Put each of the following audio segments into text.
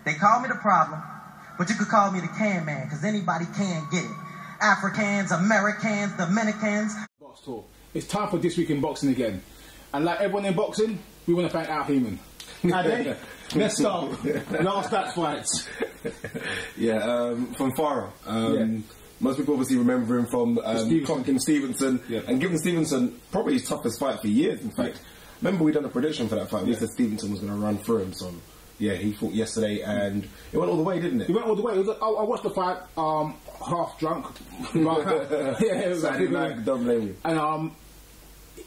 They call me the problem, but you could call me the can man, because anybody can get it. Africans, Americans, Dominicans. Box Talk. It's time for This Week in Boxing again. And like everyone in boxing, we want to thank Al Heyman. Let's start. Last stats fights. From Farah. Most people obviously remember him from Stevenson. And given Stevenson probably his toughest fight for years, in fact. Remember we done a prediction for that fight. We said Stevenson was going to run through him, so yeah, he fought yesterday and it went all the way, didn't it? It went all the way. It was, I watched the fight half drunk. Don't blame you. And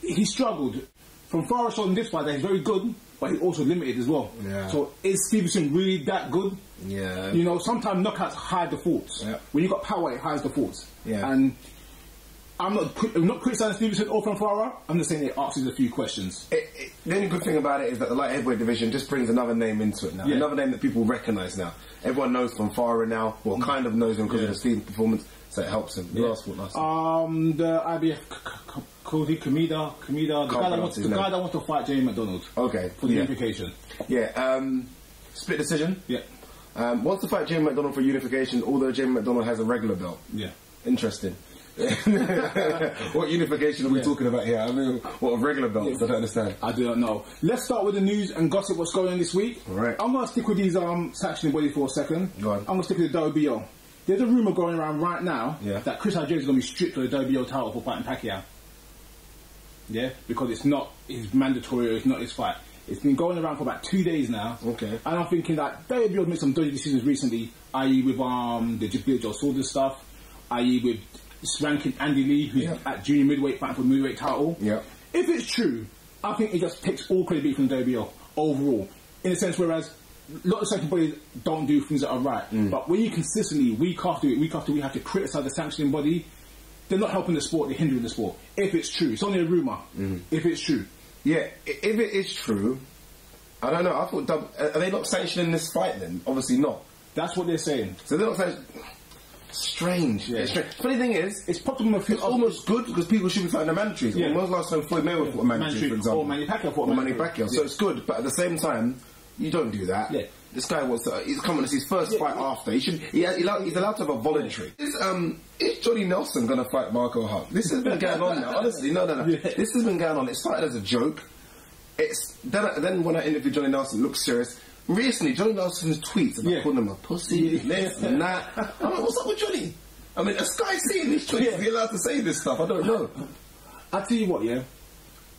he struggled. From Farah showed in this fight that he's very good, but he's also limited as well. Yeah. So is Stevenson really that good? Yeah. You know, sometimes knockouts hide the faults. Yeah. When you got power, it hides the faults. Yeah. And I'm not criticising Stevenson or from Farah. I'm just saying it asks a few questions. The only good thing about it is that the light heavyweight division just brings another name into it now. Yeah. Another name that people recognise now. Everyone knows from Farah now, well, kind of knows him because of the Stevenson performance, so it helps him. Who else fought last time? The IBF Cody Kamida, the guy that wants to fight Jamie McDonald. Okay. For the unification. Yeah. Split decision. Yeah. Wants to fight Jamie McDonald for unification, although Jamie McDonald has a regular belt. Yeah. Interesting. What unification are we talking about here? I mean, what regular belts? I don't understand. I do not know. Let's start with the news and gossip. What's going on this week? All right. I'm going to stick with these sanctioning bodies for a second. Go on. I'm going to stick with the WBO. There's a rumour going around right now that Chris Algieri is going to be stripped of the WBO title for fighting Pacquiao. Yeah, because it's not his mandatory or it's not his fight. It's been going around for about 2 days now. Okay. And I'm thinking that WBO made some dodgy decisions recently, i.e. with the Joe Saunders stuff, i.e. with ranking Andy Lee, who's at junior midweight fighting for the middleweight title. Yeah. If it's true, I think it just takes all credibility from the WBO overall. In a sense, whereas a lot of sanctioning bodies don't do things that are right. But when you consistently, week after week have to criticise the sanctioning body, they're not helping the sport, they're hindering the sport. If it's true. It's only a rumour. If it's true. Yeah, if it is true, I don't know. I thought, are they not sanctioning this fight then? Obviously not. That's what they're saying. So they're not sanctioning. Strange. Yeah. It's strange. Funny thing is, it's almost good because people should be fighting the mandatories. Yeah. When was the last time Floyd Mayweather fought a mandatory, for example? Or Manny Pacquiao fought a mandatory. So it's good, but at the same time, you don't do that. Yeah. This guy wants to. He's coming. It's his first fight after. He's allowed to have a voluntary. Is Johnny Nelson going to fight Marco Hunt? This has been going on now. Honestly, no. This has been going on. It started as a joke. Then when I interviewed Johnny Nelson, it looked serious. Recently, Johnny Nelson's tweets about calling him a pussy, this and that. I'm like, what's up with Johnny? I mean, a Sky seeing these tweets. Is he allowed to say this stuff? I don't know. I tell you what,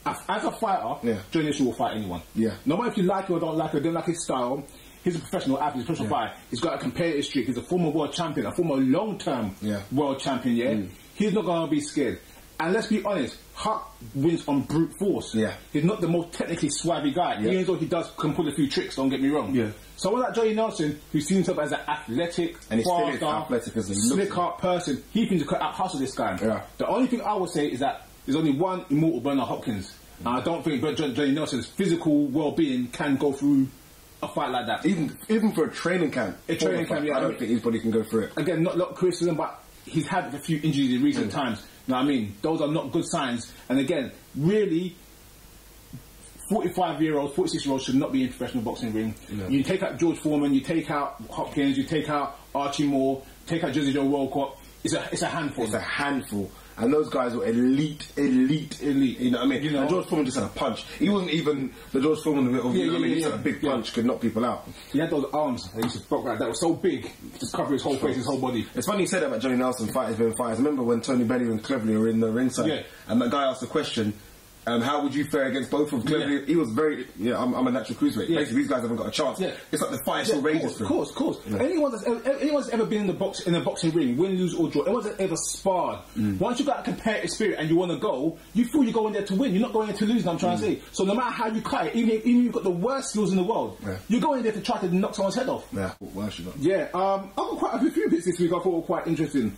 as a fighter, Johnny Nelson will fight anyone. No matter if you like it or don't like it, don't like his style. He's a professional athlete, a professional fighter. He's got a competitive streak. He's a former world champion, a former long-term world champion. He's not going to be scared. And let's be honest, Huck wins on brute force. He's not the most technically swabby guy, even though he can pull a few tricks, don't get me wrong. Someone like Johnny Nelson, who sees himself as an athletic, and he's still athletic, slick-up person, he can just out-hustle this guy. The only thing I would say is that there's only one immortal Bernard Hopkins. And I don't think Johnny Nelson's physical well-being can go through a fight like that. Even for a training camp. I don't think his body can go through it. Again, not a lot of criticism, but he's had a few injuries in recent times. You know what I mean? Those are not good signs. And again, really, 45-year-olds, 46-year-olds should not be in professional boxing ring. You take out George Foreman, you take out Hopkins, you take out Archie Moore, take out Jersey Joe Walcott. It's a handful. It's a handful. And those guys were elite. You know what I mean? And George Foreman just had a punch. He wasn't even the George Foreman of it. He just had a big punch, could knock people out. He had those arms that used to pop right. That was so big, just cover his whole face, his whole body. It's funny you said that about Johnny Nelson fighters being fighters. I remember when Tony Bellew and Cleverly were in the ringside, and that guy asked the question, how would you fare against both of them? Cleverly, he was very, I'm a natural cruiserweight. Basically, these guys haven't got a chance. It's like the fight still rages for him. Of course. Anyone that's ever been in a boxing ring, win, lose or draw, anyone that's ever sparred, once you've got a competitive spirit and you want to go, you feel you're going there to win. You're not going there to lose, and I'm trying to say. So no matter how you cut it, even if you've got the worst skills in the world, you're going there to try to knock someone's head off. What else you got? I've got quite a few bits this week I thought were quite interesting.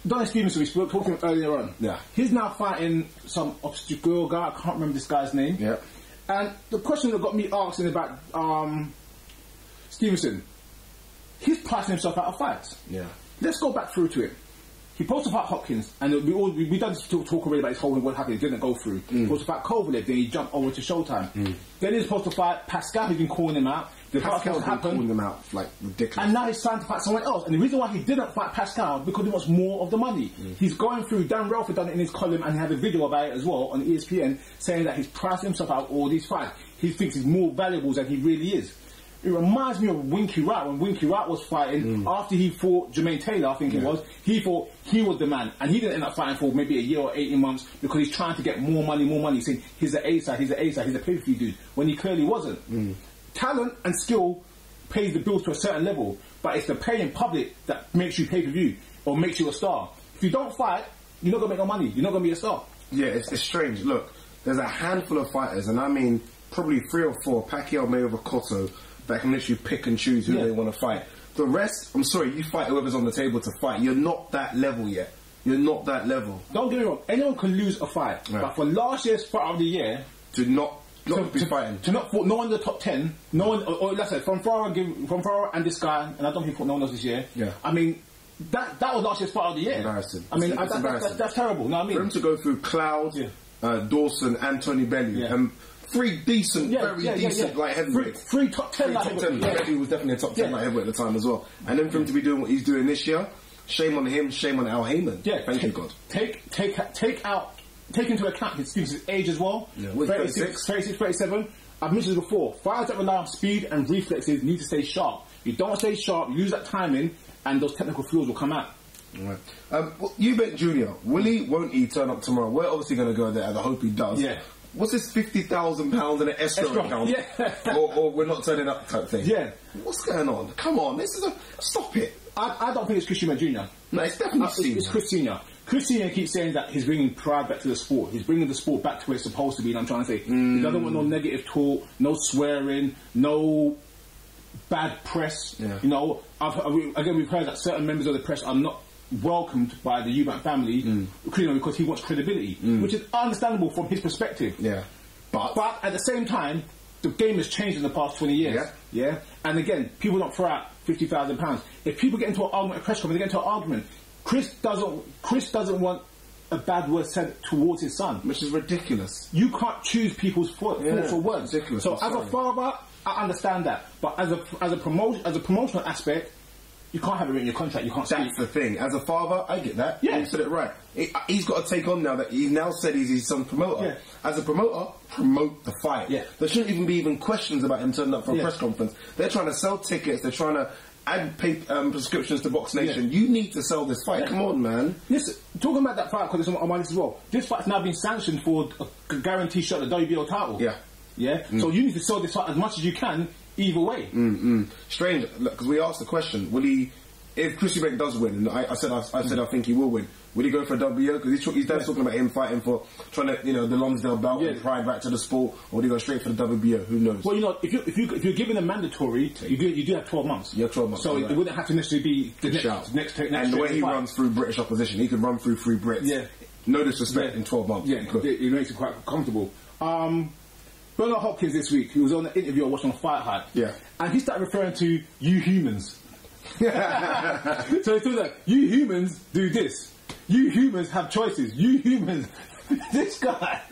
Adonis Stevenson, we spoke talking earlier on. He's now fighting some obscure guy. I can't remember this guy's name. And the question that got me asking about Stevenson, he's pricing himself out of fights. Let's go back through to it. He supposed to fight Hopkins, and we done this talk already about his whole what happened. It didn't go through. He supposed to fight Kovalev, then he jumped over to Showtime. Then he's supposed to fight Pascal, who's been calling him out. The Pascal's been calling him out like ridiculous. And now he's trying to fight someone else. And the reason why he didn't fight Pascal because he wants more of the money. He's going through, Dan Relford done it in his column and he had a video about it as well on ESPN saying that he's priced himself out all these fights. He thinks he's more valuable than he really is. It reminds me of Winky Wright when Winky Wright was fighting after he fought Jermaine Taylor, I think it was. He thought he was the man, and he didn't end up fighting for maybe a year or 18 months because he's trying to get more money. He's saying he's an A-side, he's a pay-per-view dude when he clearly wasn't. Talent and skill pays the bills to a certain level, but it's the pay in public that makes you pay-per-view or makes you a star. If you don't fight, you're not gonna make no money. You're not gonna be a star. Yeah, it's strange. Look, there's a handful of fighters, and I mean probably 3 or 4, Pacquiao, Mayweather, Cotto, that can literally pick and choose who they want to fight. The rest, I'm sorry, you fight whoever's on the table to fight. You're not that level yet. You're not that level. Don't get me wrong. Anyone can lose a fight, but for last year's fight of the year, to not be fighting, to not fought no one in the top 10, no one, or let's say from Farah and this guy, and I don't think he fought no one else this year. Yeah, I mean. That was last year's fight of the year. Embarrassing. I mean, that's terrible. You know what I mean? For him to go through Cloud, Dawson, and Tony Bellew, 3 decent, very decent light heavyweights. 3 top 10 light heavyweights. Bellew was definitely a top 10 light heavyweight at the time as well. And then for him to be doing what he's doing this year, shame on him, shame on Al Heyman. Yeah, thank you God. Take into account his age as well. Yeah, 36, 37. I've mentioned this before. Fighters that rely on speed and reflexes need to stay sharp. You don't stay sharp, you lose that timing, and those technical flaws will come out. Right. Eubank Jr. Will he, won't he turn up tomorrow? We're obviously going to go there, and I hope he does. Yeah. What's this £50,000 in an escrow account? Yeah. or we're not turning up type thing? Yeah. What's going on? Come on, this is stop it. I don't think it's Chris Eubank Jr. No, it's definitely it's Chris Sr. Chris Sr. keeps saying that he's bringing pride back to the sport. He's bringing the sport back to where it's supposed to be, and I'm trying to say he doesn't want no negative talk, no swearing, no bad press. Yeah. You know, we've heard that certain members of the press are not welcomed by the Eubank family, you know, because he wants credibility, which is understandable from his perspective. Yeah. But at the same time, the game has changed in the past 20 years. Yeah. And again, people don't throw out £50,000. If people get into an argument, a press conference, they get into an argument. Chris doesn't want a bad word said towards his son, which is ridiculous. You can't choose people's thoughts or words. Ridiculous. So as a father, I understand that, but as a promotional aspect, you can't have it in your contract. You can't. That's the thing. As a father, I get that. Yeah, you said it right. He's got to take on now that he's now said he's his son's promoter. Yeah. As a promoter, promote the fight. Yeah. There shouldn't even be questions about him turning up for a press conference. They're trying to sell tickets. They're trying to add prescriptions to Box Nation. You need to sell this fight. Come on, man. Listen, talking about that fight, because it's on my list as well. This fight's now been sanctioned for a guaranteed shot at the WBO title. Yeah. So you need to sell this fight as much as you can, either way. Strange, because we asked the question: will he? If Chris Eubank does win, and I said I think he will win, will he go for a WBO? Because he's talking about him fighting for trying to, the Lonsdale belt and pride back to the sport, or will he go straight for the WBO? Who knows? Well, if you're given a mandatory, you do have 12 months. Yeah, 12 months. So it wouldn't have to necessarily be the next. And the way he runs through British opposition, he could run through 3 Brits. Yeah. No disrespect in 12 months. Yeah, it makes it quite comfortable. Bernard Hopkins this week, he was on an interview I watched on Fight Hype. Yeah. And he started referring to you humans. So he told like, you humans do this. You humans have choices. You humans. This guy.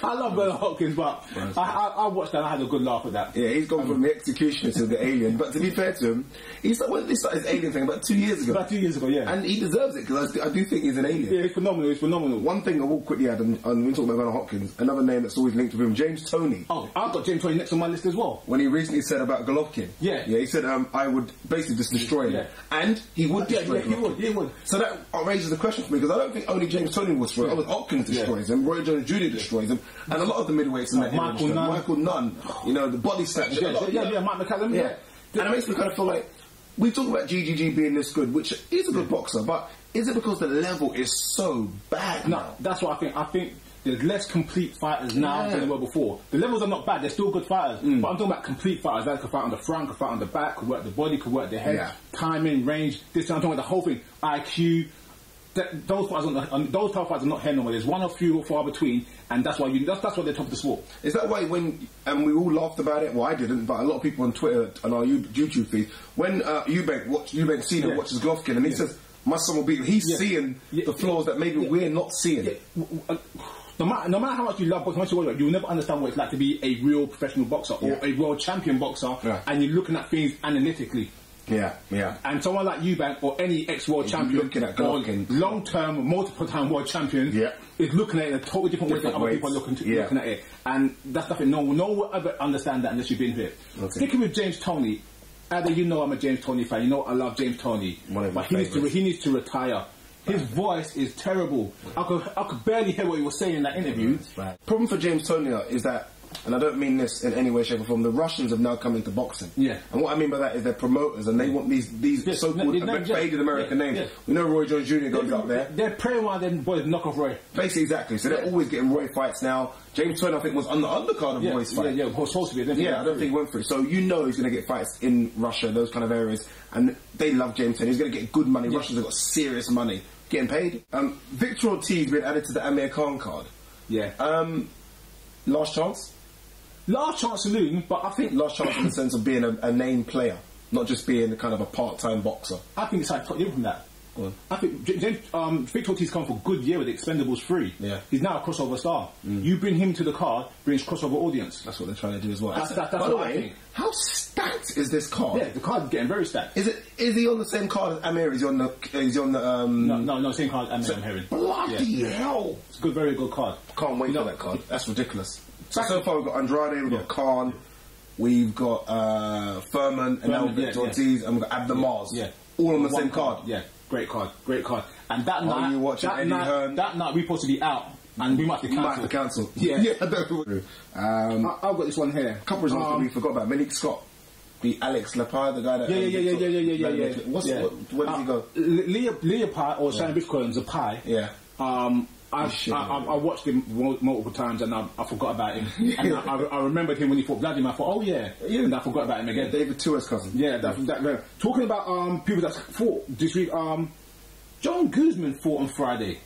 I love Bernard Hopkins, but I watched that and I had a good laugh at that. Yeah, he's gone from the executioner to the alien. But to be fair to him, he started his alien thing about 2 years ago. About 2 years ago, yeah. And he deserves it because I do think he's an alien. Yeah, he's phenomenal. One thing I will quickly add, and we talk about Bernard Hopkins, another name that's always linked with him, James Toney. Oh, I've got James Toney next on my list as well. When he recently said about Golovkin. Yeah, he said, I would basically just destroy him. Yeah. And he would destroy him. He would. So that raises the question for me, because I don't think only James Toney will destroy him. Hopkins destroys him, Roy Jones Jr. destroys him, and a lot of the midweights in that Michael Nunn, the body snatcher. Mike McCallum. Yeah. And it makes me kind of feel like, we talk about GGG being this good, which is a good boxer, but is it because the level is so bad? No, that's what I think. I think there's less complete fighters now than there were before. The levels are not bad, they're still good fighters, but I'm talking about complete fighters that could fight on the front, could fight on the back, could work the body, could work the head, timing, range, this time I'm talking about the whole thing, IQ. Those top fighters are not here no more. There's one or few far between, and that's why that's why they're top of the sport. Is that why when we all laughed about it? Well, I didn't, but a lot of people on Twitter and our YouTube feed, when Eubank Sr. watches Golovkin and he says, "My son will beat him," he's seeing the flaws that maybe we're not seeing. no matter how much you love boxing, you'll never understand what it's like to be a real professional boxer or a world champion boxer, and you're looking at things analytically. Yeah. And someone like Eubank or any ex-world champion or long-term, multiple-time world champion is looking at it in a totally different way than other people are looking at it. And that's nothing. No one will ever understand that unless you've been here. Sticking with James Toney, Ada, you know I'm a James Toney fan. You know I love James Toney. But he needs to retire. His voice is terrible. I could barely hear what he was saying in that interview. Problem for James Toney is that, and I don't mean this in any way, shape or form, the Russians have now come into boxing. Yeah. And what I mean by that is they're promoters and they want these so-called faded American names. Yeah. We know Roy Jones Jr. goes up there. They're praying while them boys knock off Roy. Basically, exactly. So they're always getting Roy fights now. James Toney, I think, was on the undercard of Roy's fight. Yeah, was supposed to be. I don't think he went through. So you know he's going to get fights in Russia, those kind of areas. And they love James Toney. He's going to get good money. Russians have got serious money. Getting paid. Victor Ortiz been added to the Amir Khan card. Yeah. Last chance? Last chance saloon, but I think... Last chance in the sense of being a name player, not just being kind of a part-time boxer. I think it's like top from that. I think Victor Ortiz come for a good year with Expendables 3. Yeah. He's now a crossover star. You bring him to the card, brings crossover audience. That's what they're trying to do as well. That's by what the I think. How stacked is this card? Yeah, the card's getting very stacked. Is he on the same card as Amir? Is he on the No, same card as Amir, I'm hearing. Bloody hell. It's a good, very good card. Can't wait for that card. That's ridiculous. So far we've got Andrade, we've got Khan, we've got Furman, and now Victor Ortiz, and we've got Abdul Mars. Yeah. All on the same card. Yeah. Great card. And that night, you watching Eddie Hearn? That night we supposed to be out, and we might have to cancel. Yeah. I've got this one here. A couple of results that we forgot about. Malik Scott beat Alex Lepar, the guy that... Yeah. Where did he go? Leopard, or Shannon Bitcoin's a pie. Yeah. I watched him multiple times and I forgot about him. And I remembered him when he fought Vladimir. I thought, and I forgot about him again. David Tua's cousin. Yeah, that. Talking about people that fought this week, John Guzman fought on Friday.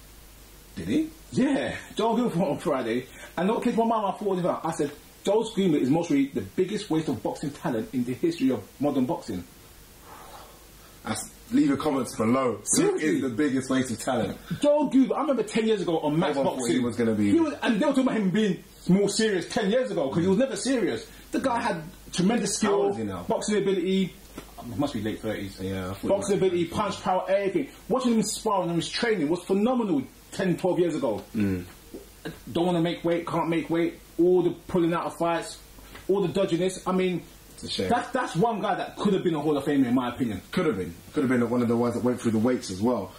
Did he? Yeah, John Guzman fought on Friday. And what came to my mind, I said, John Guzman is mostly the biggest waste of boxing talent in the history of modern boxing. Leave your comments below. Seriously? Who is the biggest waste of talent? Joe Guzman, I remember 10 years ago on Max Boxing. He was going to be... and they were talking about him being more serious 10 years ago, because he was never serious. The guy had tremendous skill, How old is he now? boxing ability, must be late 30s. Yeah, boxing ability, punch power, everything. Watching him sparring and his training was phenomenal 10, 12 years ago. Don't want to make weight, can't make weight, all the pulling out of fights, all the dodginess. I mean... That's one guy that could have been a Hall of Famer in my opinion. Could have been one of the ones that went through the weights as well.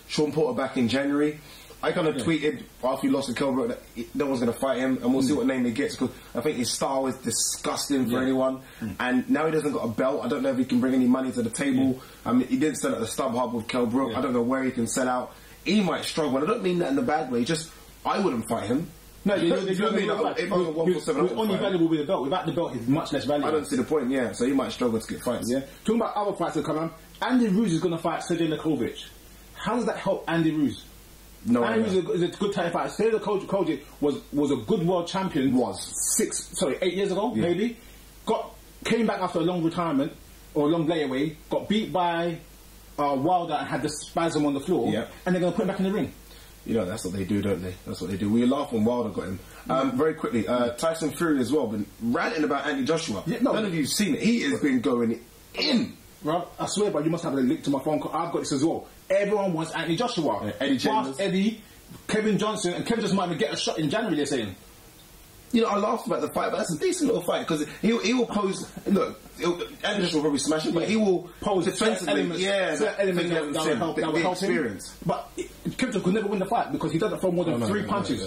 Sean Porter back in January. I kind of tweeted after he lost to Kell Brook that no one's going to fight him, and we'll see what name he gets, because I think his style is disgusting for anyone. And now he doesn't got a belt. I don't know if he can bring any money to the table. I mean, he didn't sell at the StubHub with Kell Brook. I don't know where he can sell out. He might struggle. And I don't mean that in a bad way. Just I wouldn't fight him. No, he's only valuable with the belt. Without the belt, he's much less valuable. I don't see the point, so he might struggle to get fights. Yeah. Talking about other fights that come on, Andy Ruiz is going to fight Sergey Lakovic. How does that help Andy Ruiz? No, Andy Ruiz is a good title fighter. Sergey Lakovic was a good world champion. 8 years ago, maybe. Came back after a long retirement, or a long layaway, got beat by Wilder and had the spasm on the floor, and they're going to put him back in the ring. You know, that's what they do, don't they? That's what they do. We laugh when Wilder got him. Very quickly, Tyson Fury as well, been ranting about Anthony Joshua. None of you have seen it. He has been going in. Right, I swear, but you must have a link to my phone. I've got this as well. Everyone wants Anthony Joshua. Eddie Chambers. Eddie, Kevin Johnson, and Kevin Johnson might even get a shot in January, they're saying. You know, I laughed about the fight, but that's a decent little fight, because he will pose... Look, Anthony Joshua will probably smash it, but he will pose defensively. Certain elements that will help experience. But Kevin could never win the fight, because he doesn't throw more than 3 punches.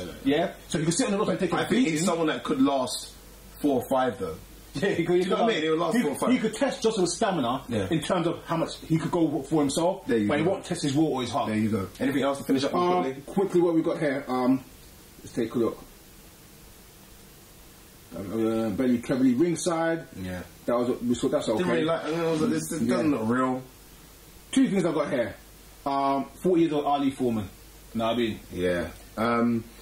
So he could sit on the rope and take a beating. I think he's someone that could last 4 or 5, though. Yeah, he could. You know what I mean? He would last 4 or 5. He could test Joshua's stamina in terms of how much he could go for himself, but he won't test his will or his heart. There you go. Anything else to finish up quickly? Quickly, what we've got here. Let's take a look. Very cleverly ringside. Yeah. That's okay. Didn't really like. This doesn't look real. 2 things I've got here. 40 years old Ali Foreman. Know what I mean? Yeah.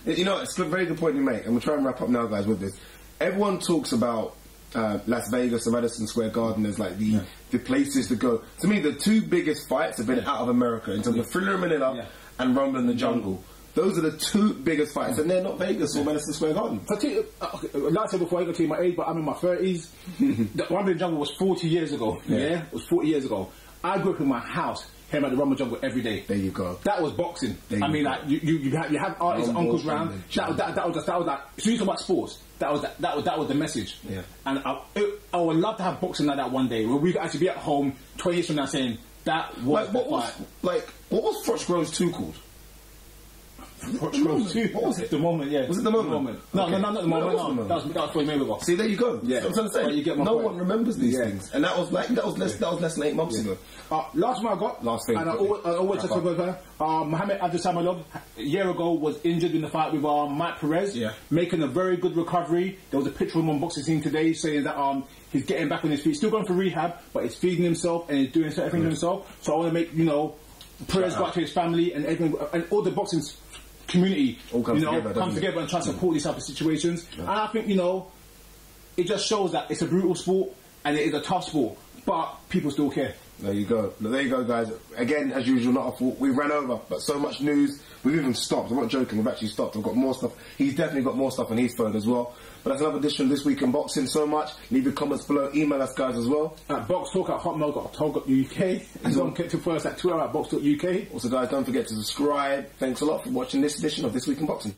You know, it's a very good point you make, and we'll try and wrap up now, guys, with this. Everyone talks about Las Vegas and Madison Square Garden as like the places to go. To me, the 2 biggest fights have been out of America in terms of Thriller in Manila and Rumble in the Jungle. Those are the two biggest fights, and they're not Vegas or Madison Square Garden. Like I said before, I ain't gonna tell you my age, but I'm in my 30s. The Rumble Jungle was 40 years ago. Yeah, it was 40 years ago. I grew up in my house, hearing about the Rumble Jungle every day. There you go. That was boxing. I mean, like you have artists, uncles round. That was like. So you talk about sports. That was the message. Yeah. And I would love to have boxing like that one day, where we could actually be at home 20 years from now saying that was the fight. What was Froch Groves 2 called? What was it? The Moment, yeah. Was it The Moment? No, not The Moment. No, that was Floyd Mayweather. See, there you go. Yeah. That's what I'm saying. You get my no point. one remembers these things, and that was less than 8 months ago. Last one I got, and I always just about her. Mohammed Abdusamadov a year ago was injured in the fight with Mike Perez, making a very good recovery. There was a picture of him on Boxing Scene today saying that he's getting back on his feet, still going for rehab, but he's feeding himself and he's doing everything to himself. So I want to make Perez go out to his family and everything, and all the boxing community all come together and try to support these type of situations. And I think it just shows that it's a brutal sport and it is a tough sport, but people still care. There you go. There you go, guys. Again, as usual, not our fault. We ran over, but so much news. We've even stopped. I'm not joking. We've actually stopped. We've got more stuff. He's definitely got more stuff on his phone as well. But that's another edition of This Week in Boxing. So much. Leave your comments below. Email us, guys, as well. At boxtalk@hotmail.co.uk. And don't get to first at Twitter at box.uk. Also, guys, don't forget to subscribe. Thanks a lot for watching this edition of This Week in Boxing.